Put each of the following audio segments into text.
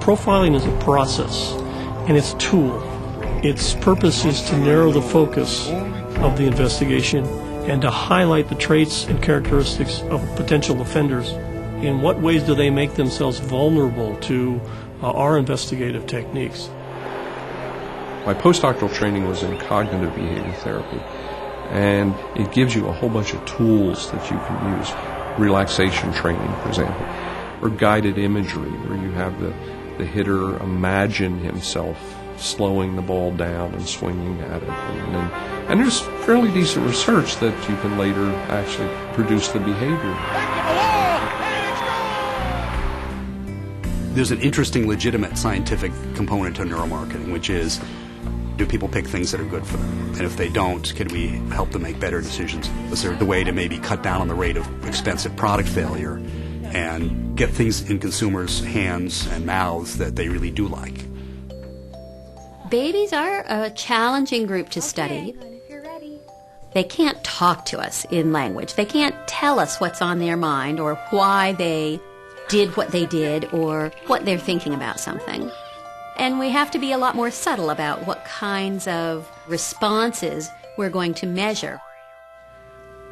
Profiling is a process, and it's a tool. Its purpose is to narrow the focus of the investigation and to highlight the traits and characteristics of potential offenders. In what ways do they make themselves vulnerable to our investigative techniques? My postdoctoral training was in cognitive behavior therapy, and it gives you a whole bunch of tools that you can use. Relaxation training, for example, or guided imagery, where you have the hitter imagine himself slowing the ball down and swinging at it. And there's fairly decent research that you can later actually produce the behavior. There's an interesting, legitimate scientific component to neuromarketing, which is, do people pick things that are good for them? And if they don't, can we help them make better decisions? Is there the way to maybe cut down on the rate of expensive product failure and get things in consumers' hands and mouths that they really do like? Babies are a challenging group to study. They can't talk to us in language. They can't tell us what's on their mind or why they did what they did or what they're thinking about something. And we have to be a lot more subtle about what kinds of responses we're going to measure.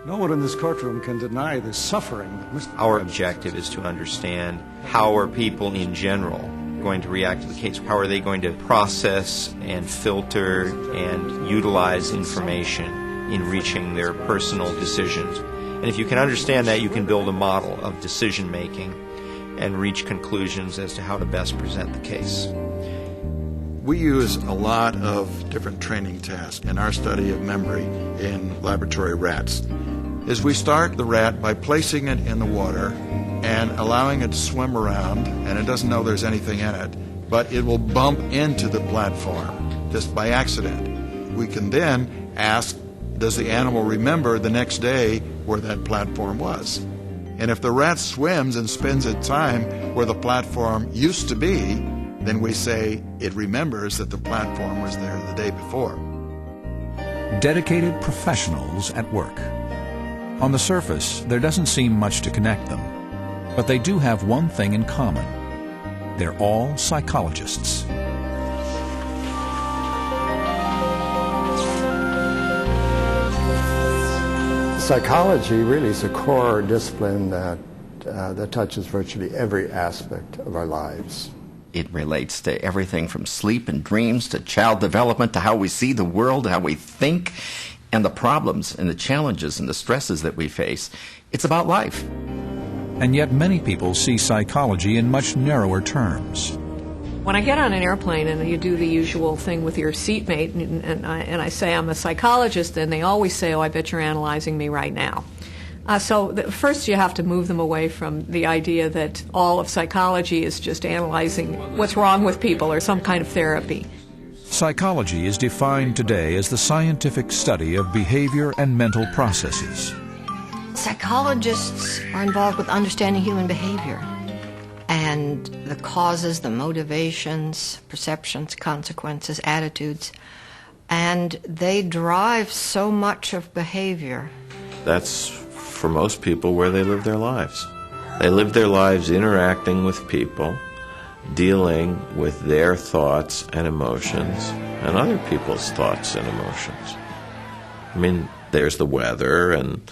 No one in this courtroom can deny the suffering that Mr. Our objective is to understand how are people in general going to react to the case. How are they going to process and filter and utilize information in reaching their personal decisions. And if you can understand that, you can build a model of decision making and reach conclusions as to how to best present the case. We use a lot of different training tasks in our study of memory in laboratory rats. Is we start the rat by placing it in the water and allowing it to swim around, and it doesn't know there's anything in it, but it will bump into the platform just by accident. We can then ask, does the animal remember the next day where that platform was? And if the rat swims and spends its time where the platform used to be, then we say it remembers that the platform was there the day before. Dedicated professionals at work. On the surface, there doesn't seem much to connect them, but they do have one thing in common. They're all psychologists. Psychology really is a core discipline that touches virtually every aspect of our lives. It relates to everything from sleep and dreams to child development to how we see the world, how we think, and the problems and the challenges and the stresses that we face. It's about life. And yet many people see psychology in much narrower terms. When I get on an airplane and you do the usual thing with your seatmate and I say I'm a psychologist, and they always say, oh, I bet you're analyzing me right now. First you have to move them away from the idea that all of psychology is just analyzing what's wrong with people or some kind of therapy. Psychology is defined today as the scientific study of behavior and mental processes. Psychologists are involved with understanding human behavior and the causes, the motivations, perceptions, consequences, attitudes, and they drive so much of behavior. That's, for most people, where they live their lives. They live their lives interacting with people, dealing with their thoughts and emotions and other people's thoughts and emotions. I mean, there's the weather, and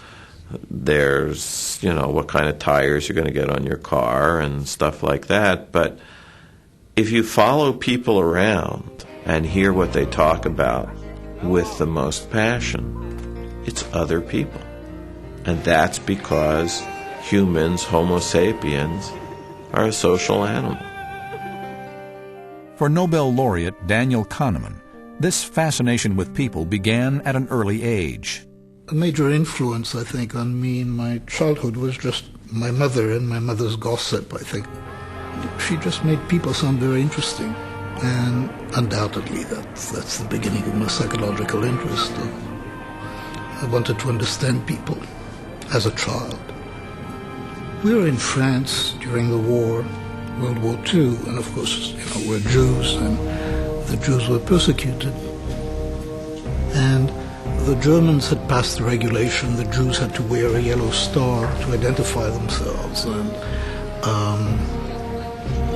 there's, what kind of tires you're going to get on your car and stuff like that. But if you follow people around and hear what they talk about, with the most passion. It's other people. And that's because humans, Homo sapiens, are a social animal. For Nobel laureate Daniel Kahneman, this fascination with people began at an early age. A major influence, I think, on me in my childhood was just my mother and my mother's gossip, I think. She just made people sound very interesting. And undoubtedly, that's the beginning of my psychological interest. I wanted to understand people as a child. We were in France during the war, World War II, and of course, we're Jews, and the Jews were persecuted. And the Germans had passed the regulation the Jews had to wear a yellow star to identify themselves.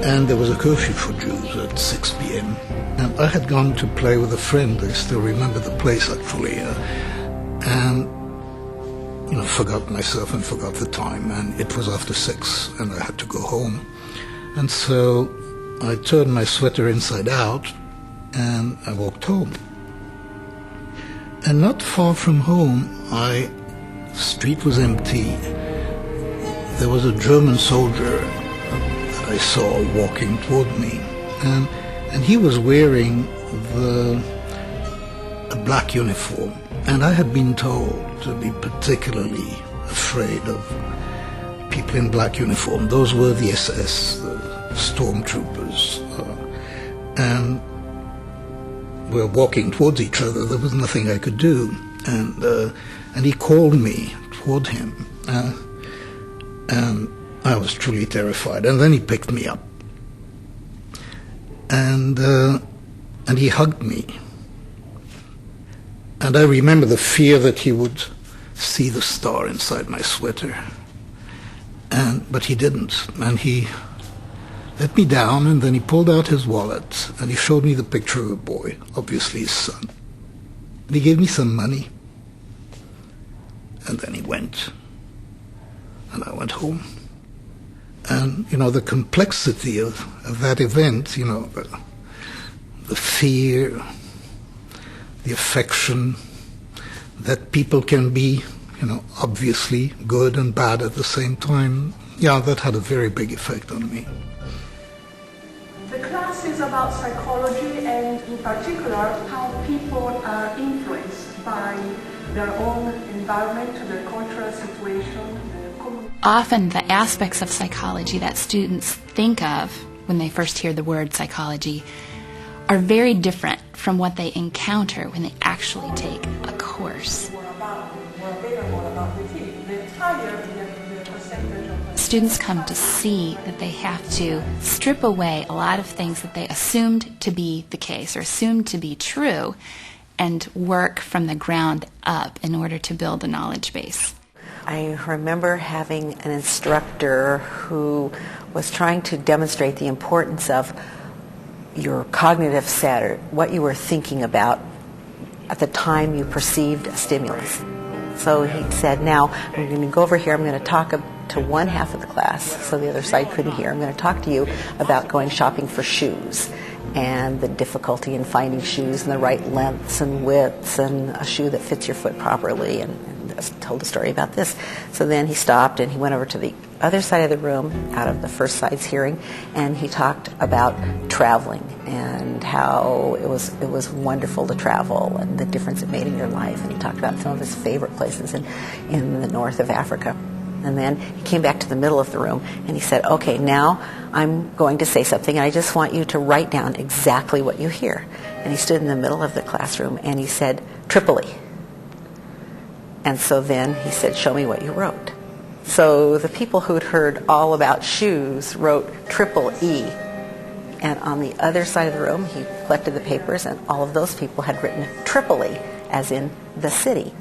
And there was a curfew for Jews at 6 p.m. And I had gone to play with a friend. I still remember the place, actually. And forgot myself and forgot the time. And it was after 6, and I had to go home. And so I turned my sweater inside out, and I walked home. And not far from home, the street was empty. There was a German soldier that I saw walking toward me, and he was wearing a black uniform. And I had been told to be particularly afraid of people in black uniform. Those were the SS, the stormtroopers, and we're walking towards each other. There was nothing I could do, and he called me toward him, and I was truly terrified. And then he picked me up, and he hugged me. And I remember the fear that he would see the star inside my sweater. But he didn't. And he let me down, and then he pulled out his wallet, and he showed me the picture of a boy, obviously his son. And he gave me some money. And then he went. And I went home. And, the complexity of that event, the fear, the affection, that people can be, obviously good and bad at the same time, that had a very big effect on me. The class is about psychology and, in particular, how people are influenced by their own environment, their cultural situation. Often the aspects of psychology that students think of when they first hear the word psychology are very different from what they encounter when they actually take a course. Students come to see that they have to strip away a lot of things that they assumed to be the case or assumed to be true and work from the ground up in order to build a knowledge base. I remember having an instructor who was trying to demonstrate the importance of your cognitive set, or what you were thinking about at the time you perceived a stimulus. So he said, now I'm going to go over here, I'm going to talk to one half of the class, so the other side couldn't hear. I'm going to talk to you about going shopping for shoes and the difficulty in finding shoes and the right lengths and widths and a shoe that fits your foot properly, and told a story about this. So then he stopped and he went over to the other side of the room out of the first side's hearing, and he talked about traveling and how it was wonderful to travel and the difference it made in your life. And he talked about some of his favorite places in the north of Africa. And then he came back to the middle of the room and he said, okay, now I'm going to say something, and I just want you to write down exactly what you hear. And he stood in the middle of the classroom and he said, Tripoli. And so then he said, show me what you wrote. So the people who'd heard all about shoes wrote triple E. And on the other side of the room, he collected the papers, and all of those people had written Tripoli, as in the city.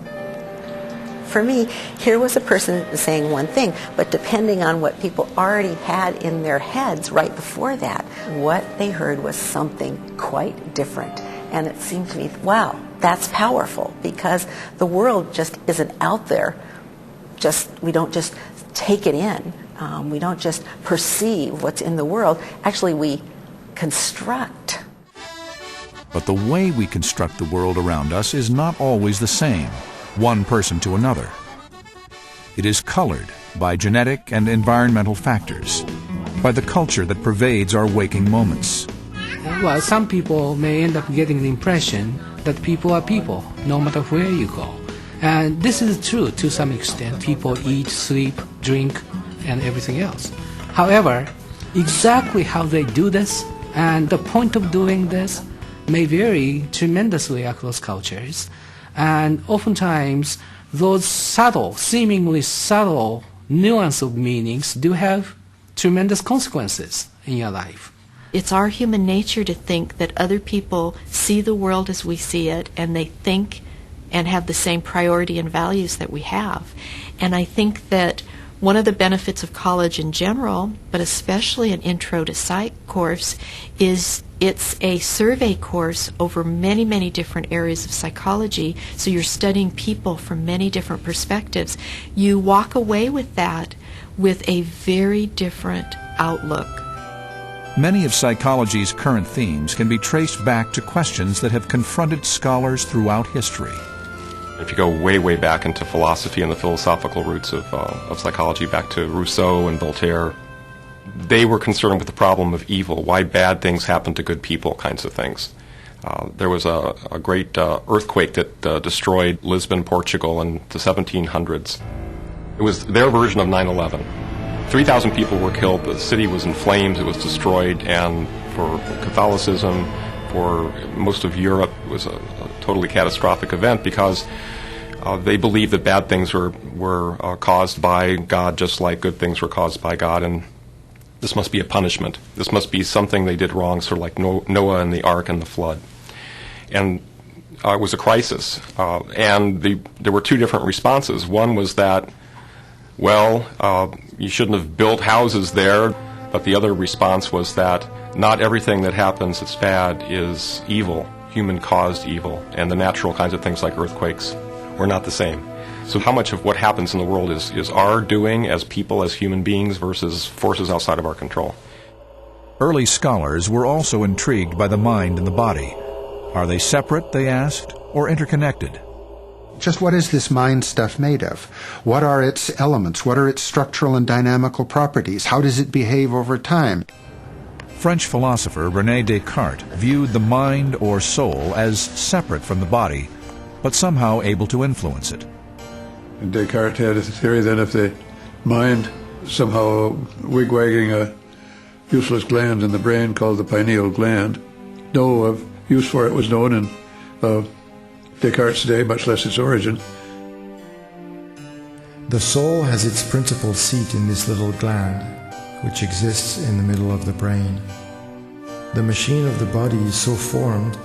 For me, here was a person saying one thing, but depending on what people already had in their heads right before that, what they heard was something quite different. And it seemed to me, wow, that's powerful, because the world just isn't out there. We don't just take it in. We don't just perceive what's in the world. Actually, we construct. But the way we construct the world around us is not always the same, one person to another. It is colored by genetic and environmental factors, by the culture that pervades our waking moments. Well, some people may end up getting the impression that people are people, no matter where you go. And this is true to some extent. People eat, sleep, drink, and everything else. However, exactly how they do this and the point of doing this may vary tremendously across cultures. And oftentimes, those subtle, seemingly subtle nuance of meanings do have tremendous consequences in your life. It's our human nature to think that other people see the world as we see it, and they think and have the same priority and values that we have. And I think that one of the benefits of college in general, but especially an Intro to Psych course, is it's a survey course over many, many different areas of psychology, so you're studying people from many different perspectives. You walk away with that with a very different outlook. Many of psychology's current themes can be traced back to questions that have confronted scholars throughout history. If you go way, way back into philosophy and the philosophical roots of psychology, back to Rousseau and Voltaire, they were concerned with the problem of evil, why bad things happen to good people, kinds of things. There was a great earthquake that destroyed Lisbon, Portugal in the 1700s. It was their version of 9/11. 3,000 people were killed, the city was in flames, it was destroyed, and for Catholicism, for most of Europe, it was a totally catastrophic event because they believed that bad things were caused by God just like good things were caused by God, and this must be a punishment. This must be something they did wrong, sort of like Noah and the ark and the flood. And it was a crisis, and there were two different responses. One was that, well, you shouldn't have built houses there, but the other response was that not everything that happens that's bad is evil, human-caused evil, and the natural kinds of things like earthquakes were not the same. So how much of what happens in the world is our doing as people, as human beings, versus forces outside of our control? Early scholars were also intrigued by the mind and the body. Are they separate, they asked, or interconnected? Just what is this mind stuff made of? What are its elements? What are its structural and dynamical properties? How does it behave over time? French philosopher René Descartes viewed the mind or soul as separate from the body, but somehow able to influence it. And Descartes had a theory then of the mind somehow wigwagging a useless gland in the brain called the pineal gland. No use for it was known in Descartes' day, much less its origin. The soul has its principal seat in this little gland, which exists in the middle of the brain. The machine of the body is so formed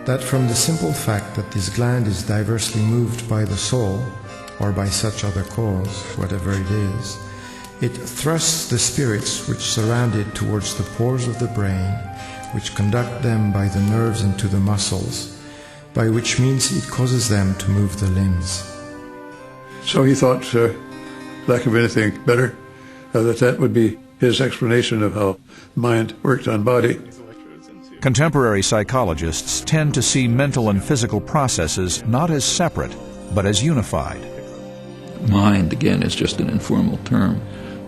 that from the simple fact that this gland is diversely moved by the soul, or by such other cause, whatever it is, it thrusts the spirits which surround it towards the pores of the brain, which conduct them by the nerves into the muscles, by which means it causes them to move the limbs. So he thought, lack of anything better, that would be his explanation of how mind worked on body. Contemporary psychologists tend to see mental and physical processes not as separate, but as unified. Mind, again, is just an informal term.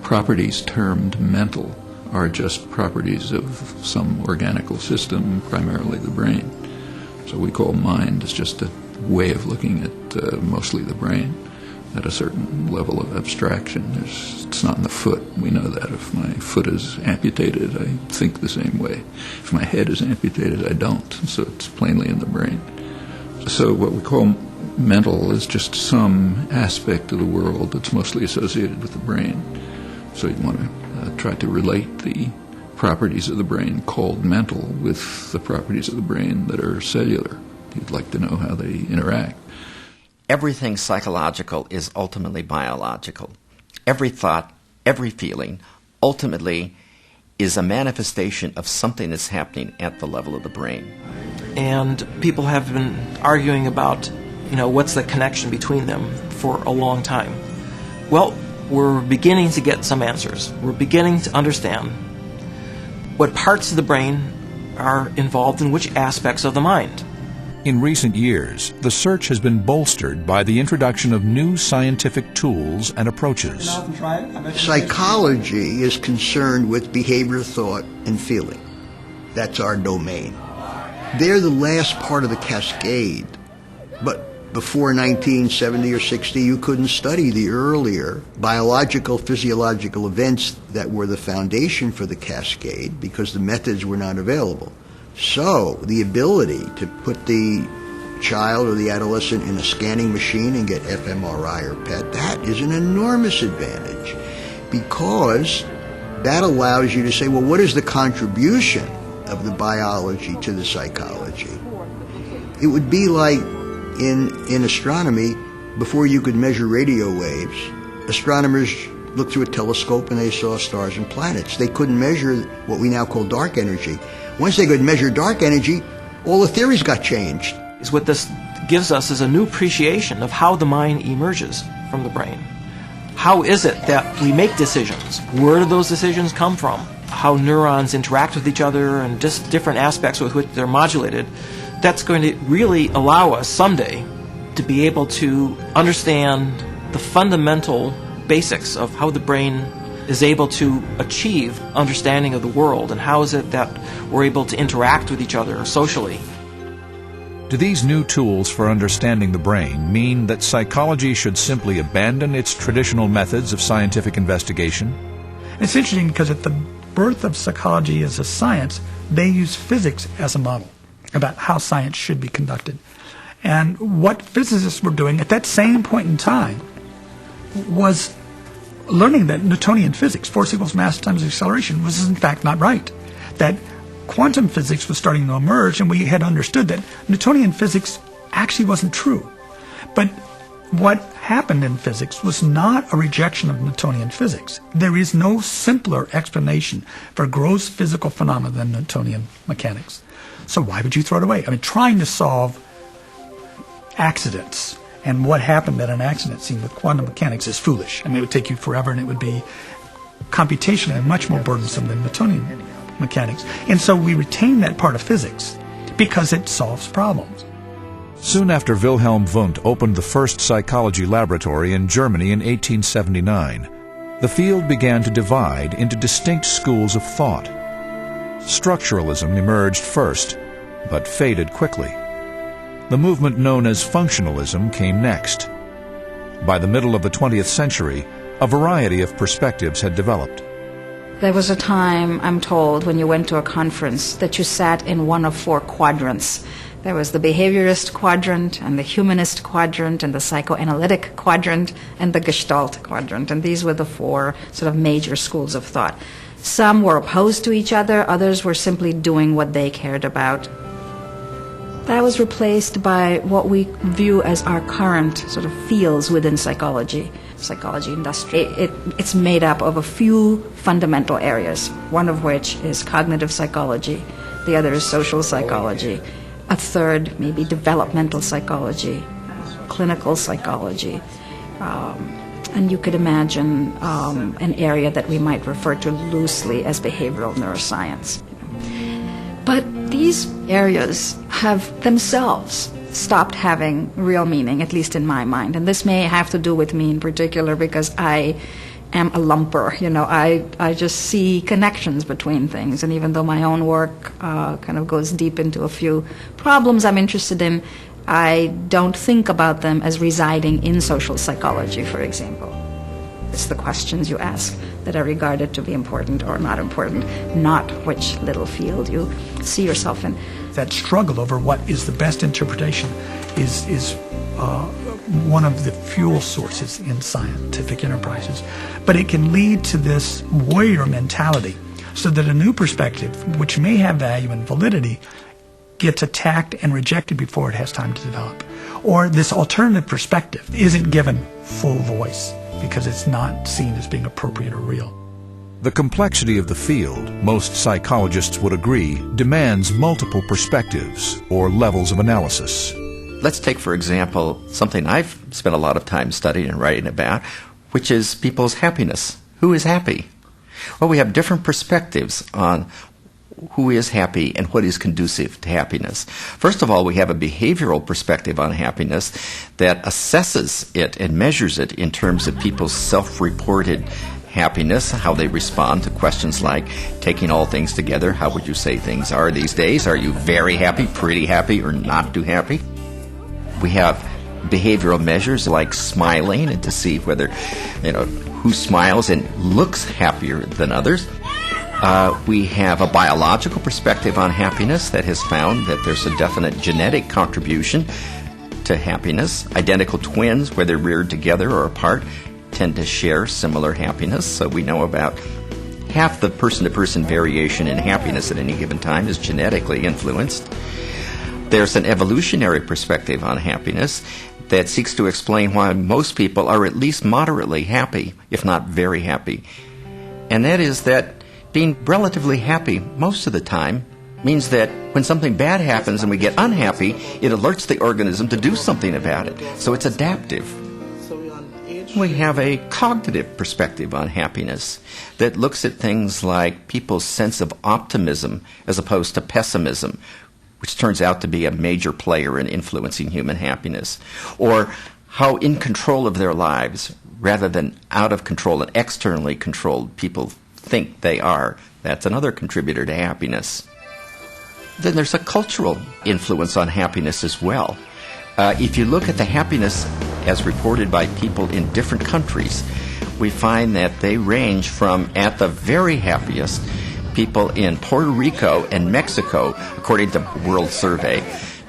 Properties termed mental are just properties of some organical system, primarily the brain. So we call mind as just a way of looking at mostly the brain at a certain level of abstraction. It's not in the foot. We know that. If my foot is amputated, I think the same way. If my head is amputated, I don't. So it's plainly in the brain. So what we call mental is just some aspect of the world that's mostly associated with the brain. So you want to try to relate the properties of the brain called mental with the properties of the brain that are cellular. You'd like to know how they interact. Everything psychological is ultimately biological. Every thought, every feeling, ultimately is a manifestation of something that's happening at the level of the brain. And people have been arguing about, what's the connection between them for a long time. Well, we're beginning to get some answers. We're beginning to understand what parts of the brain are involved in which aspects of the mind. In recent years, the search has been bolstered by the introduction of new scientific tools and approaches. Psychology is concerned with behavior, thought, and feeling. That's our domain. They're the last part of the cascade, but before 1970 or 60, you couldn't study the earlier biological, physiological events that were the foundation for the cascade because the methods were not available. So the ability to put the child or the adolescent in a scanning machine and get fMRI or PET, that is an enormous advantage because that allows you to say, well, what is the contribution of the biology to the psychology? It would be like in astronomy, before you could measure radio waves, astronomers looked through a telescope and they saw stars and planets. They couldn't measure what we now call dark energy. Once they could measure dark energy, all the theories got changed. What this gives us is a new appreciation of how the mind emerges from the brain. How is it that we make decisions? Where do those decisions come from? How neurons interact with each other and just different aspects with which they're modulated. That's going to really allow us someday to be able to understand the fundamental basics of how the brain is able to achieve understanding of the world and how is it that we're able to interact with each other socially. Do these new tools for understanding the brain mean that psychology should simply abandon its traditional methods of scientific investigation? It's interesting because at the birth of psychology as a science, they use physics as a model about how science should be conducted. And what physicists were doing at that same point in time was learning that Newtonian physics, force equals mass times acceleration, was in fact not right. That quantum physics was starting to emerge, and we had understood that Newtonian physics actually wasn't true. But what happened in physics was not a rejection of Newtonian physics. There is no simpler explanation for gross physical phenomena than Newtonian mechanics. So why would you throw it away? I mean, trying to solve accidents and what happened at an accident scene with quantum mechanics is foolish. I mean, it would take you forever and it would be computationally much more burdensome than Newtonian mechanics. And so we retain that part of physics because it solves problems. Soon after Wilhelm Wundt opened the first psychology laboratory in Germany in 1879, the field began to divide into distinct schools of thought. Structuralism emerged first, but faded quickly. The movement known as functionalism came next. By the middle of the 20th century, a variety of perspectives had developed. There was a time, I'm told, when you went to a conference that you sat in one of four quadrants. There was the behaviorist quadrant, and the humanist quadrant, and the psychoanalytic quadrant, and the Gestalt quadrant. And these were the four sort of major schools of thought. Some were opposed to each other, others were simply doing what they cared about. That was replaced by what we view as our current sort of fields within psychology. Psychology industry. It's made up of a few fundamental areas, one of which is cognitive psychology, the other is social psychology, a third maybe developmental psychology, clinical psychology, and you could imagine an area that we might refer to loosely as behavioral neuroscience. But these areas have themselves stopped having real meaning, at least in my mind. And this may have to do with me in particular because I am a lumper. You know, I just see connections between things. And even though my own work kind of goes deep into a few problems I'm interested in, I don't think about them as residing in social psychology, for example. It's the questions you ask that are regarded to be important or not important, not which little field you see yourself in. That struggle over what is the best interpretation is one of the fuel sources in scientific enterprises. But it can lead to this warrior mentality, so that a new perspective, which may have value and validity, gets attacked and rejected before it has time to develop. Or this alternative perspective isn't given full voice because it's not seen as being appropriate or real. The complexity of the field, most psychologists would agree, demands multiple perspectives or levels of analysis. Let's take, for example, something I've spent a lot of time studying and writing about, which is people's happiness. Who is happy? Well, we have different perspectives on who is happy and what is conducive to happiness. First of all, we have a behavioral perspective on happiness that assesses it and measures it in terms of people's self-reported happiness, how they respond to questions like, taking all things together, how would you say things are these days? Are you very happy, pretty happy, or not too happy? We have behavioral measures like smiling, and to see whether, who smiles and looks happier than others. We have a biological perspective on happiness that has found that there's a definite genetic contribution to happiness. Identical twins, whether reared together or apart, tend to share similar happiness. So we know about half the person-to-person variation in happiness at any given time is genetically influenced. There's an evolutionary perspective on happiness that seeks to explain why most people are at least moderately happy, if not very happy. And that is that being relatively happy most of the time means that when something bad happens and we get unhappy, it alerts the organism to do something about it. So it's adaptive. We have a cognitive perspective on happiness that looks at things like people's sense of optimism as opposed to pessimism, which turns out to be a major player in influencing human happiness, or how in control of their lives rather than out of control and externally controlled people think they are. That's another contributor to happiness. Then there's a cultural influence on happiness as well. If you look at the happiness as reported by people in different countries, we find that they range from, at the very happiest, people in Puerto Rico and Mexico, according to World Survey,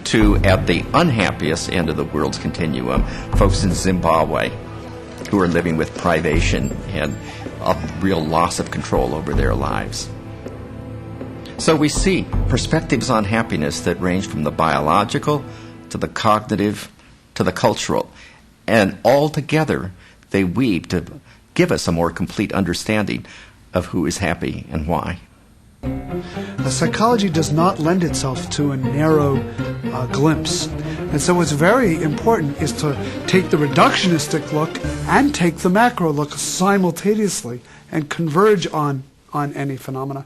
to, at the unhappiest end of the world's continuum, folks in Zimbabwe who are living with privation and a real loss of control over their lives. So we see perspectives on happiness that range from the biological to the cognitive to the cultural, and all together they weave to give us a more complete understanding of who is happy and why. Psychology does not lend itself to a narrow glimpse. And so what's very important is to take the reductionistic look and take the macro look simultaneously and converge on any phenomena.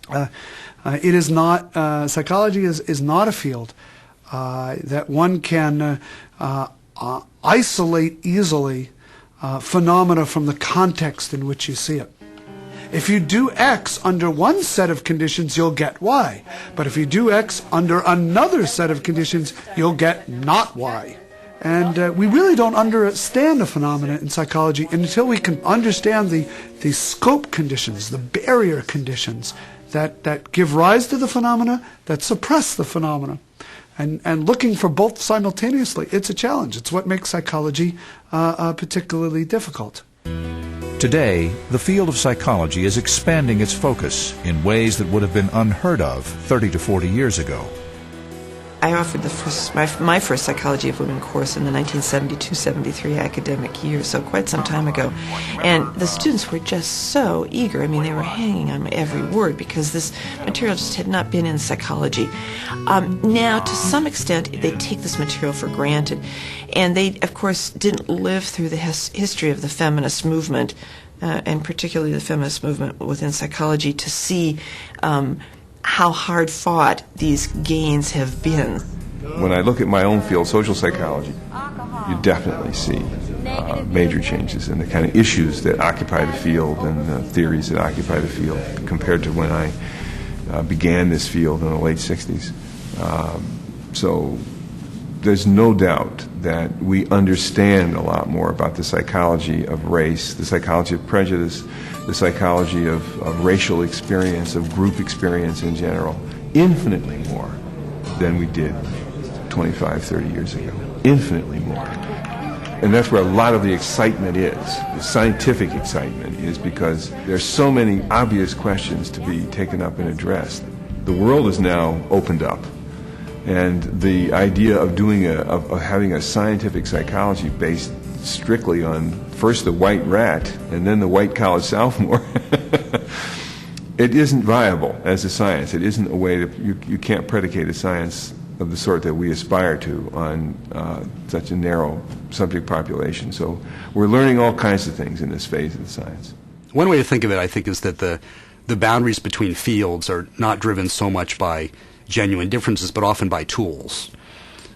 It is not, psychology is not a field that one can isolate easily phenomena from the context in which you see it. If you do X under one set of conditions, you'll get Y. But if you do X under another set of conditions, you'll get not Y. And we really don't understand a phenomena in psychology until we can understand the scope conditions, the barrier conditions that give rise to the phenomena, that suppress the phenomena. And looking for both simultaneously, it's a challenge. It's what makes psychology particularly difficult. Today, the field of psychology is expanding its focus in ways that would have been unheard of 30 to 40 years ago. I offered my first Psychology of Women course in the 1972-73 academic year, so quite some time ago. And the students were just so eager. I mean, they were hanging on every word because this material just had not been in psychology. Now, to some extent, they take this material for granted. And they, of course, didn't live through the history of the feminist movement, and particularly the feminist movement within psychology, to see how hard fought these gains have been. When I look at my own field, social psychology, you definitely see major changes in the kind of issues that occupy the field and the theories that occupy the field compared to when I began this field in the late 60s. So there's no doubt that we understand a lot more about the psychology of race, the psychology of prejudice, the psychology of racial experience, of group experience in general, infinitely more than we did 25, 30 years ago. Infinitely more. And that's where a lot of the excitement is. The scientific excitement is because there's so many obvious questions to be taken up and addressed. The world is now opened up. And the idea of having a scientific psychology based strictly on first the white rat and then the white college sophomore, it isn't viable as a science. It isn't a way that you can't predicate a science of the sort that we aspire to on such a narrow subject population. So we're learning all kinds of things in this phase of the science. One way to think of it, I think, is that the boundaries between fields are not driven so much by genuine differences, but often by tools.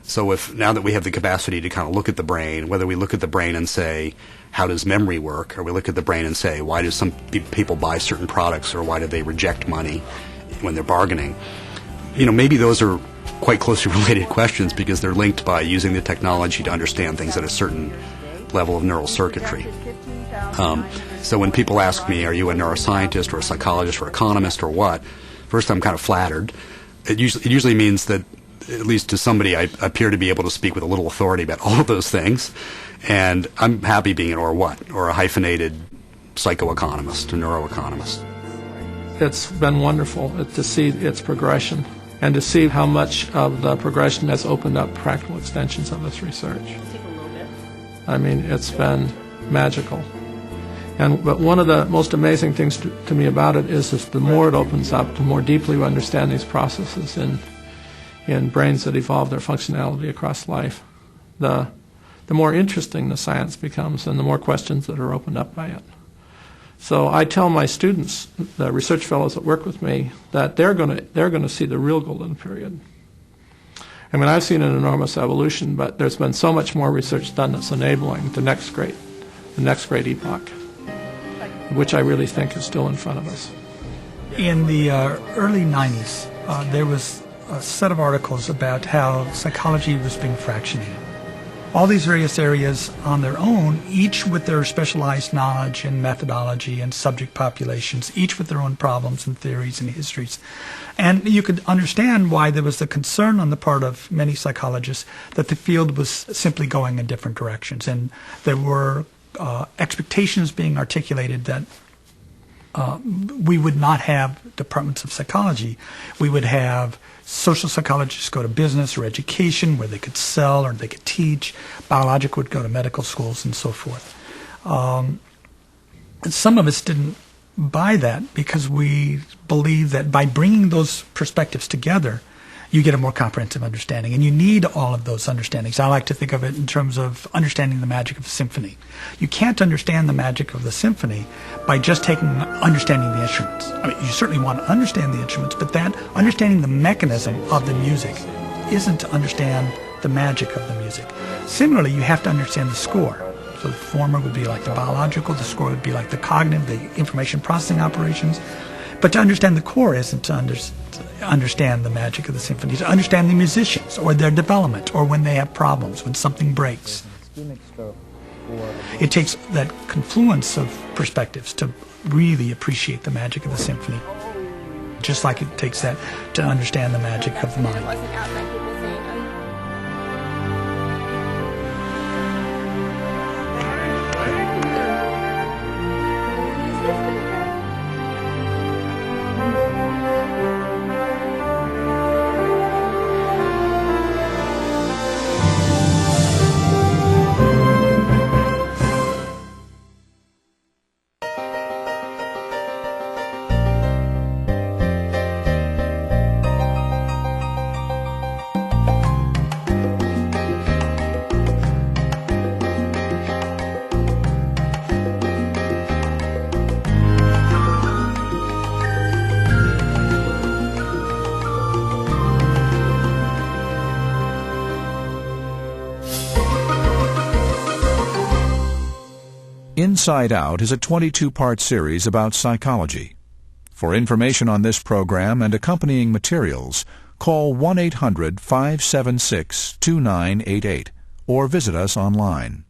So now that we have the capacity to kind of look at the brain, whether we look at the brain and say, how does memory work, or we look at the brain and say, why do some people buy certain products, or why do they reject money when they're bargaining, maybe those are quite closely related questions because they're linked by using the technology to understand things at a certain level of neural circuitry. So when people ask me, are you a neuroscientist or a psychologist or economist or what, first I'm kind of flattered. It usually means that, at least to somebody, I appear to be able to speak with a little authority about all of those things, and I'm happy being an or what, or a hyphenated psychoeconomist, a neuroeconomist. It's been wonderful to see its progression and to see how much of the progression has opened up practical extensions of this research. I mean, it's been magical. But one of the most amazing things to me about it is that the more it opens up, the more deeply we understand these processes in brains that evolve their functionality across life, the more interesting the science becomes and the more questions that are opened up by it. So I tell my students, the research fellows that work with me, that they're going to see the real golden period. I mean, I've seen an enormous evolution, but there's been so much more research done that's enabling the next great epoch, which I really think is still in front of us. In the early 90s, there was a set of articles about how psychology was being fractionated. All these various areas on their own, each with their specialized knowledge and methodology and subject populations, each with their own problems and theories and histories. And you could understand why there was the concern on the part of many psychologists that the field was simply going in different directions. And there were expectations being articulated that we would not have departments of psychology. We would have social psychologists go to business or education where they could sell or they could teach. Biological would go to medical schools and so forth. And some of us didn't buy that because we believe that by bringing those perspectives together, you get a more comprehensive understanding. And you need all of those understandings. I like to think of it in terms of understanding the magic of a symphony. You can't understand the magic of the symphony by just understanding the instruments. I mean, you certainly want to understand the instruments, but that understanding the mechanism of the music isn't to understand the magic of the music. Similarly, you have to understand the score. So the former would be like the biological, the score would be like the cognitive, the information processing operations. But to understand the core isn't to understand the magic of the symphony, to understand the musicians or their development or when they have problems, when something breaks. It takes that confluence of perspectives to really appreciate the magic of the symphony, just like it takes that to understand the magic of the mind. Inside Out is a 22-part series about psychology. For information on this program and accompanying materials, call 1-800-576-2988 or visit us online.